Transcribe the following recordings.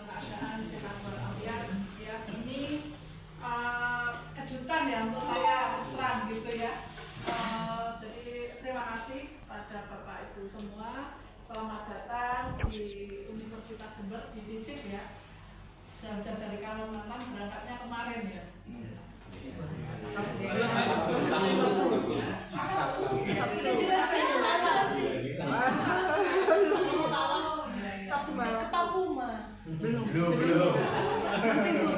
keadaan sehat walafiat. Ya, ini kejutan ya untuk saya terang gitu ya. Jadi terima kasih pada Bapak Ibu semua. Selamat datang di Universitas Jember di FISIP ya. Jauh-jauh dari Kalimantan, berangkatnya kemarin ya. Ke Papua belum.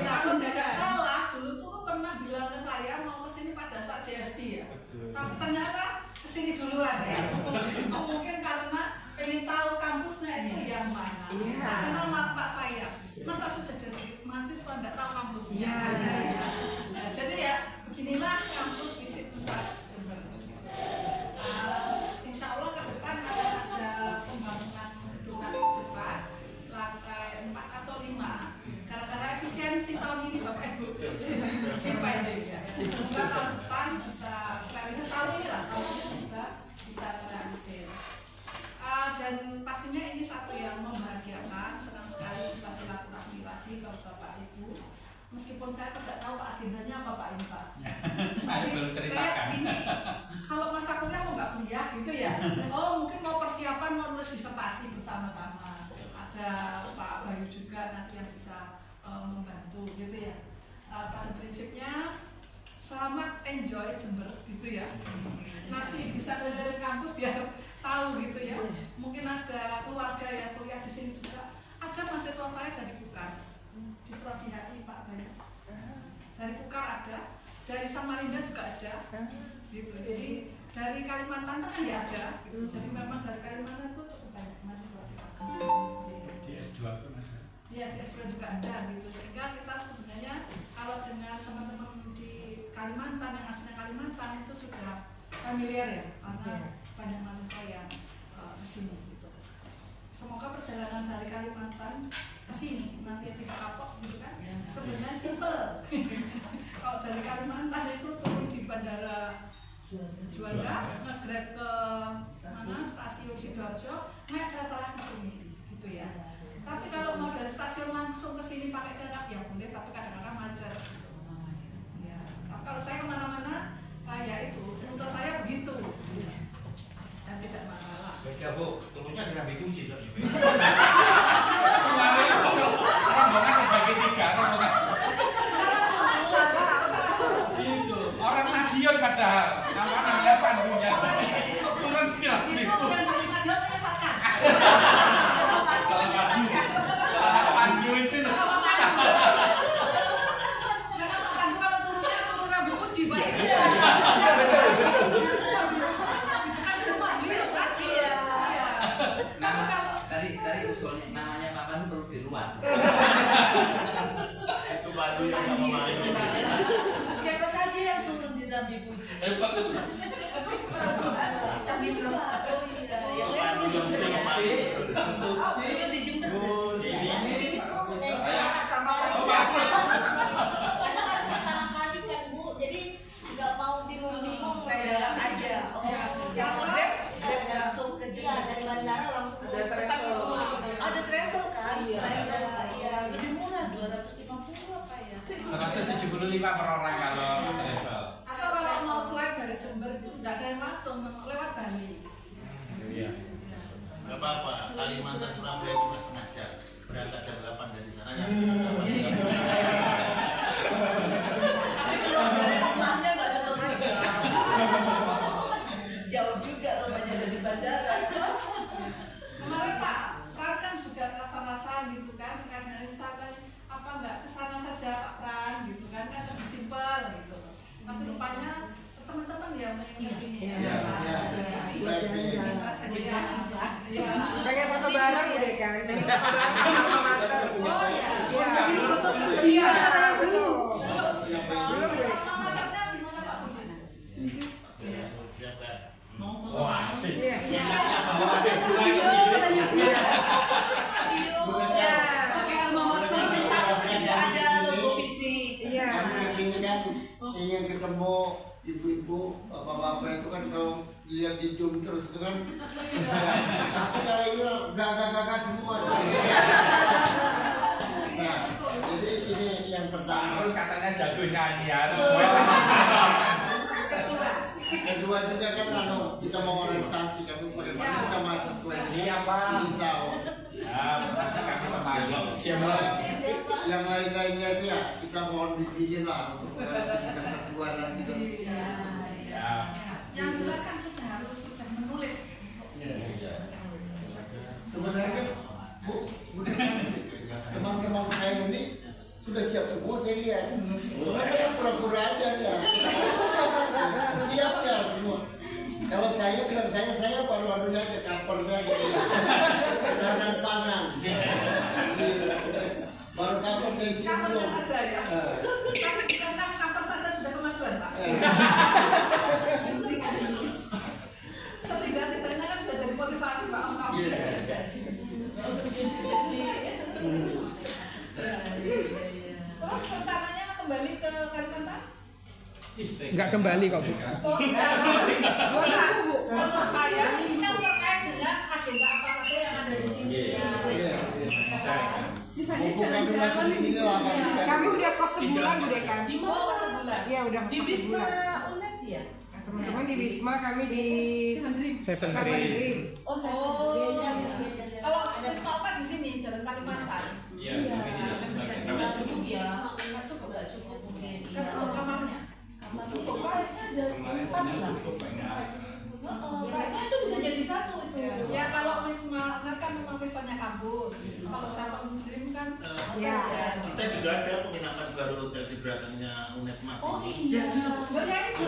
Kalau tidak salah dulu tuh pernah bilang ke saya mau kesini pada saat JFC ya. Tapi ternyata kesini duluan ya. Mungkin karena pengen tahu kampusnya itu yang mana. Nah, kenal mata saya. Masa sudah jadi mahasiswa nggak tahu kampusnya. Nah, jadi ya beginilah kampus FISIP Unpas Jember. Insya Allah ke depan akan ada pembangunan gedung di depan lantai 4 atau 5. Gara-gara efisiensi tahun ini Bapak Ibu dipendek ya. Semoga tahun depan bisa realisasi tahun ini lah, tahun ini juga bisa realisasi. Dan pastinya ini satu yang membahagiakan, senang sekali bisa silaturahmi lagi ke Bapak Ibu. Meskipun saya tidak tahu agendanya apa Pak ini Pak. Saya belum ceritakan. Ini kalau masa kuliah mau nggak kuliah gitu ya? Oh mungkin mau persiapan mau nulis disertasi bersama-sama. Ada Pak Bayu juga nanti yang bisa membantu gitu ya. Pada prinsipnya selamat enjoy Jember gitu ya. Nanti bisa dari kampus biar tahu gitu ya. Mungkin ada keluarga yang kuliah di sini juga. Ada mahasiswa saya dari Bukar di Prodi HI Pak Bayu. Dari Bukar ada, dari Samarinda juga ada. Gitu. Jadi dari Kalimantan kan ya ada. Gitu. Jadi memang dari Kalimantan itu cukup banyak mahasiswa. Di S2 pun ada. Iya, di S2 juga ada gitu. Sehingga kita sebenarnya kalau dengan teman-teman di Kalimantan yang aslinya Kalimantan itu sudah familiar ya, karena banyak mahasiswa yang kesini gitu. Semoga perjalanan dari Kalimantan ke sini nanti tidak kapok gitu kan. Sebenarnya simple. Kalau dari Kalimantan itu turun di Bandara Juanda, nge-grab ke mana stasiun Sidoarjo, naik kereta ke sini gitu ya. Tapi kalau mau dari stasiun langsung ke sini pakai darat ya boleh, tapi kadang-kadang macet. Ya. Tapi kalau saya kemana-mana, ya itu untuk saya begitu dan tidak masalah. Ya Bu, turunnya dengan dikunci kan? Rombongan bagi 3, rombongan. Itu orang Madiun padahal, namanya Pandunya. Turun tidak Itu yang dari Madiun menyesatkan. Salah Pandu itu. Karena Pandu kalau turunnya turun Rambi Puji Pak. Tadi usulnya namanya Pak Pandu perlu diruat. Itu Pandu yang nggak mau maju. siapa saja yang turun di Rambi Puji? Tapi belum tahu yang lain Pandu yang turun tidak maju. di Jember. Ini semua punya syarat sama karena kan pertama kali kan Bu, jadi nggak mau bingung-bingung darat aja. Yang konsep langsung ke Iya, dari bandara langsung ke tempatnya semua. ada travel kan? Iya. Iya, lebih murah 250 apa ya? 175 per orang kalau travel. Atau kalau mau flight dari Jember itu tidak ada yang langsung, lewat Bali. Iya. Gak apa-apa, Kalimantan Surabaya cuma setengah jam. Berangkat jam 8 dari sana ya. Tapi keluar dari rumahnya nggak setengah jam. Jauh juga rumahnya dari bandara. Kemarin Pak Pran kan juga rasa-rasa gitu kan, karena wisata apa nggak kesana saja Pak Pran gitu kan lebih simpel gitu. Tapi rupanya teman-teman yang ingin kesini. Iya. Pengen foto bareng udah kan? Pengen foto bareng sama mater. Oh iya. Iya. Foto studio. Iya, belum. Belum deh. Sama maternya gimana Pak Budi? Siapa? Mau asik. Iya. Iya. Pakai alma mater tidak ada logo visi. Iya. Kami kesini kan ingin ketemu ibu-ibu, bapak-bapak itu kan kalau lihat di Zoom terus itu kan. Ya. Tapi kalau ini gagah-gagah semua. jago nyanyian. Kedua juga kan kita mau orientasi kan bagaimana kita mahasiswa ini Siapa? kita Nanti kami semangat. Siapa? yang lain-lainnya itu ya kita mohon bimbingan lah untuk menghadapi kesatuan dan kita. Ya. Yang jelas kan sudah menulis. Sebenarnya kan Bu, teman-teman saya ini sudah siap semua saya lihat. Mereka pura-pura aja dia. Siap ya semua. Kalau saya bilang saya baru adunya ke kapalnya gitu. Cadangan pangan. Baru kapal dari Covernya situ. saja ya. Karena cover saja sudah kemajuan Pak. Setidak-tidaknya kan sudah jadi motivasi Pak om kamu. Terus rencananya kembali ke Kalimantan? Enggak kembali kok, Bu. Oh enggak. Maksud saya ini kan terkait dengan agenda apa saja yang ada di sini. Sisanya Bukan cuma di sini lah kan. Kami udah kos sebulan, Bu Dekan. Di Oh, mana? sebulan. Iya, udah Di kos Wisma sebulan. UNED ya? Nah, teman-teman di Wisma, kami di Seven Dream. Oh, saya Oh. beda beda. Kalau Wisma Unet di sini Jalan Kalimantan. Iya, mungkin di satu sebagai Nggak cukup ya. Nggak cukup mungkin. Kan cukup kamarnya. Kamar cukup kayaknya ada kemarin 4 punya lah. cukup banyak. Kayaknya itu bisa jadi satu itu. Ya kalau Wisma Unet kan memang pestanya kampus. Kalau Seven Dream kan Ya. Kita juga ada penginapan baru hotel di belakangnya UNED Mati. Oh iya. ya itu.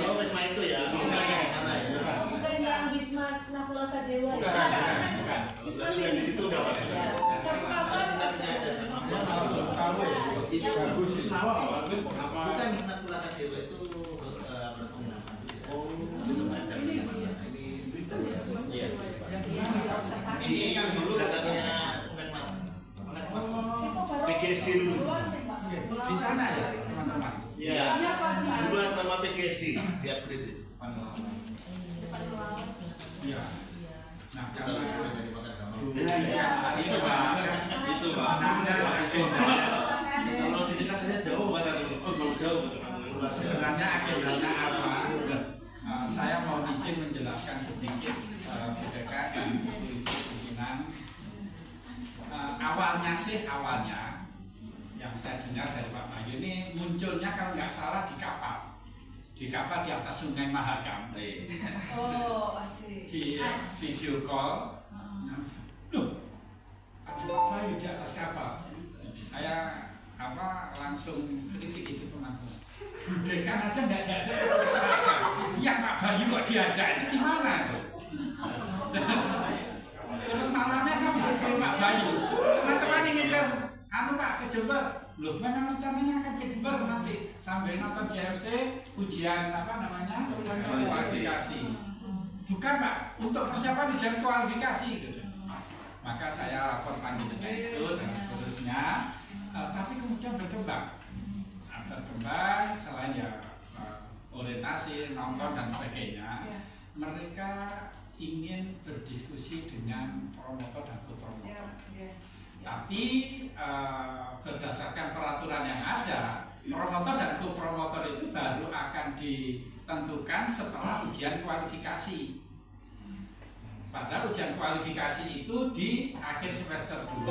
Oh, Wisma itu ya, bukan yang sana ya. Oh, bukan yang Wisma Nakula Sadewa ya? Bukan. Wisma Berarti sini. di situ udah Pak. Satu kamar Tempatnya ada sama. Belum tahu ya. Itu bagus. Bagus kenapa? Bukan Nakula Sadewa itu penginapan. Oh, itu macam penginapan. Iya. Ini yang dulu belakangnya UNED Mati. itu baru PGSD dulu. duluan sih, Pak. Di sana ya, teman-teman. Iya. Iya Pak. Dulu nama PGSD, dia upgrade. Iya. Nah, Kalau karena sudah jadi makan kamu. itu Pak, itu Pak. Namanya Kalau sini katanya jauh banget ini. Oh, belum jauh betul. sebenarnya agendanya apa? Saya mau izin menjelaskan sedikit BPK dan pimpinan. Awalnya yang saya dengar dari Pak Bayu ini munculnya kalau nggak salah di kapal di atas Sungai Mahakam. Oh, asik. Di video call, loh, ada Pak Bayu di atas kapal. Jadi saya langsung kritik itu teman-teman. Budekan aja nggak diajak. Yang Pak Bayu kok diajak itu gimana? Terus malamnya saya bilang ke Pak Bayu, teman-teman ingin ke Pak ke Jember. Loh, memang rencananya akan ke Jember nanti sambil nonton JFC ujian kualifikasi. Bukan Pak, untuk persiapan ujian kualifikasi gitu. Maka saya lapor panjenengan itu dan seterusnya. Tapi kemudian berkembang, selain ya orientasi, nonton dan sebagainya. Mereka ingin berdiskusi dengan promotor dan kopromotor. Tapi berdasarkan peraturan yang ada, promotor dan kopromotor itu baru akan ditentukan setelah ujian kualifikasi. Padahal ujian kualifikasi itu di akhir semester 2,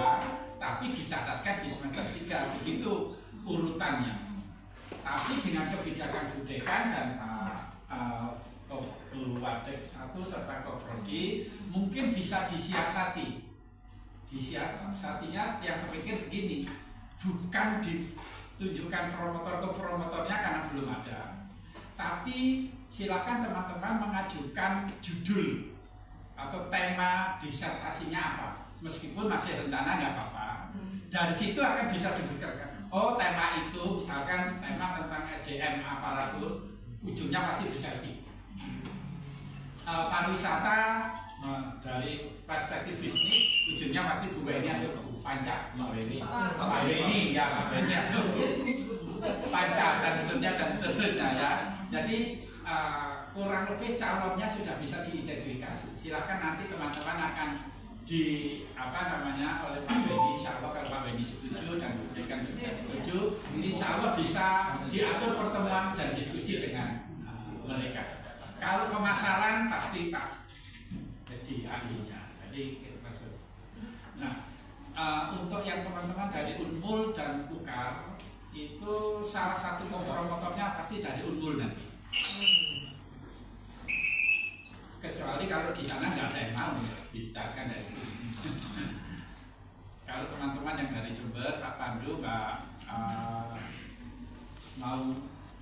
tapi dicatatkan di semester 3, begitu urutannya. Tapi dengan kebijakan Budekan dan Wadek 1 serta Koprodi mungkin bisa disiasati. Disiasatinya yang terpikir begini, bukan ditunjukkan promotor ke promotornya karena belum ada, tapi silakan teman-teman mengajukan judul atau tema disertasinya apa, meskipun masih rencana nggak apa-apa. Dari situ akan bisa diberikan, oh tema itu misalkan tema tentang SDM aparatur, ujungnya pasti bisa pariwisata dari perspektif bisnis, ujungnya pasti Bu Beni atau Bu Panca. Pak Beni ya, Pak Beni atau Panca dan seterusnya ya. Jadi kurang lebih calonnya sudah bisa diidentifikasi. Silakan nanti teman-teman akan oleh Pak Beni, insya Allah kalau Pak Beni setuju dan Budekan yang sudah setuju, insya Allah bisa diatur pertemuan dan diskusi dengan mereka. Kalau pemasaran pasti Pak jadi ahlinya. Jadi nah, untuk yang teman-teman dari Unmul dan UKAR itu salah satu promotornya pasti dari Unmul nanti. Kecuali kalau di sana nggak ada yang mau ya, dibicarakan dari sini. Kalau teman-teman yang dari Jember, Pak Pandu, Mbak mau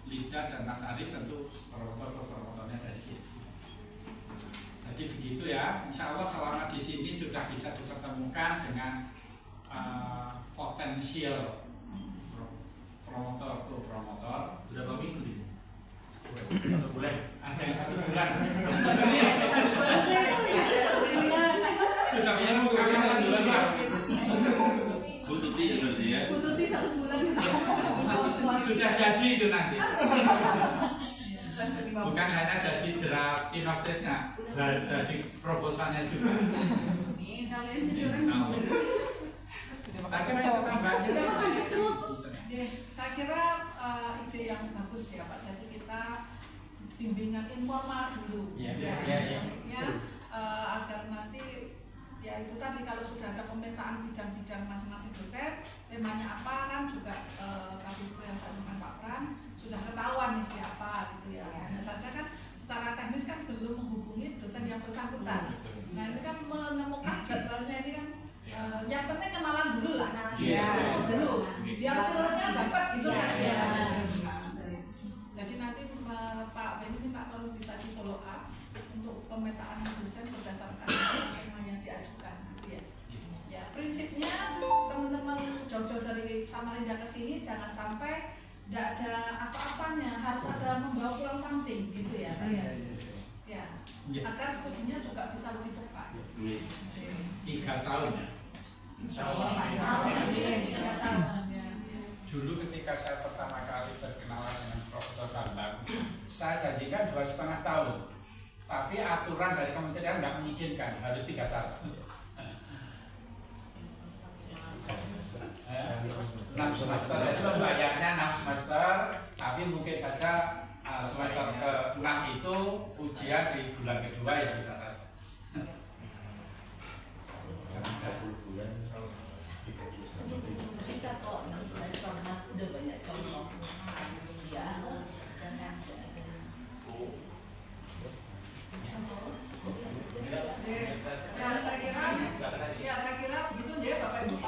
Lida dan Mas Arif tentu promotornya dari sini. Jadi begitu ya. Insya Allah selama di sini sudah bisa dipertemukan dengan potensial promotor. Berapa minggu di sini? 1 bulan. Ada yang 1 bulan. Sudah bisa mengambil 1 bulan Pak. Bututi ya berarti ya. Bututi 1 bulan. Sudah jadi itu nanti. Bukan hanya jadi draft sinopsisnya, jadi proposalnya juga. Nih kalian jadi orang. Saya kira itu tambahnya. Saya kira ide yang bagus ya Pak. Jadi kita bimbingan informal dulu. Iya. Maksudnya agar nanti ya itu tadi kalau sudah ada pemetaan bidang-bidang masing-masing dosen, temanya apa kan juga tadi yang saya dengan Pak Pran sudah ketahuan nih siapa gitu ya. Hanya saja kan secara teknis kan belum menghubungi dosen yang bersangkutan. Nah ini kan menemukan jadwalnya ini kan yang penting kenalan dulu lah. Dulu biar filenya dapat gitu kan ya. Jadi nanti Pak Benny minta tolong bisa di follow up untuk pemetaan dosen berdasarkan tema yang diajukan gitu ya. Ya prinsipnya teman-teman jauh-jauh dari Samarinda ke sini jangan sampai tidak ada apa-apanya, harus ada membawa pulang something gitu ya. Ya, agar studinya juga bisa lebih cepat. 3 tahun ya. Insya Allah. Dulu ketika saya pertama kali berkenalan dengan Profesor Bambang, saya janjikan 2,5 tahun. Tapi aturan dari kementerian nggak mengizinkan, harus 3 tahun. 6 semester itu bayarnya 6 semester, tapi mungkin saja semester ke-6 itu ujian di bulan kedua ya bisa saja. 10 bulan. Kita kok 6 semester Mas udah banyak contoh ya. Saya kira begitu ya Bapak Ibu.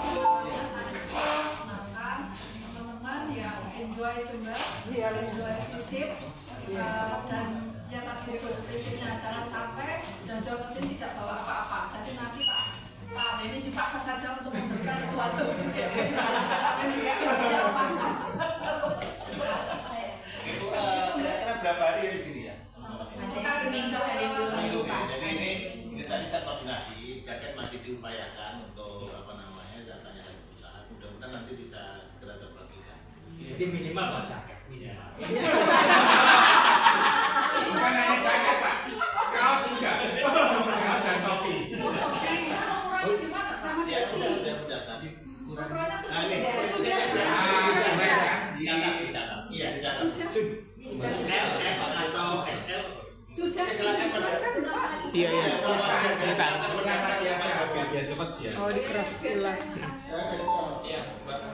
Teman-teman yang enjoy Jember, enjoy visit, dan ya tadi prinsipnya jangan sampai jauh-jauh ke sini tidak bawa apa-apa. Jadi nanti Pak Benny dipaksa saja untuk memberikan sesuatu. Itu kira-kira berapa hari ya di sini ya? Seminggu ya. Jadi ini tadi saya koordinasi, jaket masih diupayakan untuk apa namanya datanya dari perusahaan. Mudah-mudahan nanti bisa segera terbagikan. Jadi minimal bawa jaket minimal. Bukan hanya jaket Pak, kaos juga, kaos dan topi. Gimana sama Ya udah mencatat. ukurannya Nah ini dicatat. Iya dicatat. L, M atau XL. Sudah. Iya. Oh, di cross ulang.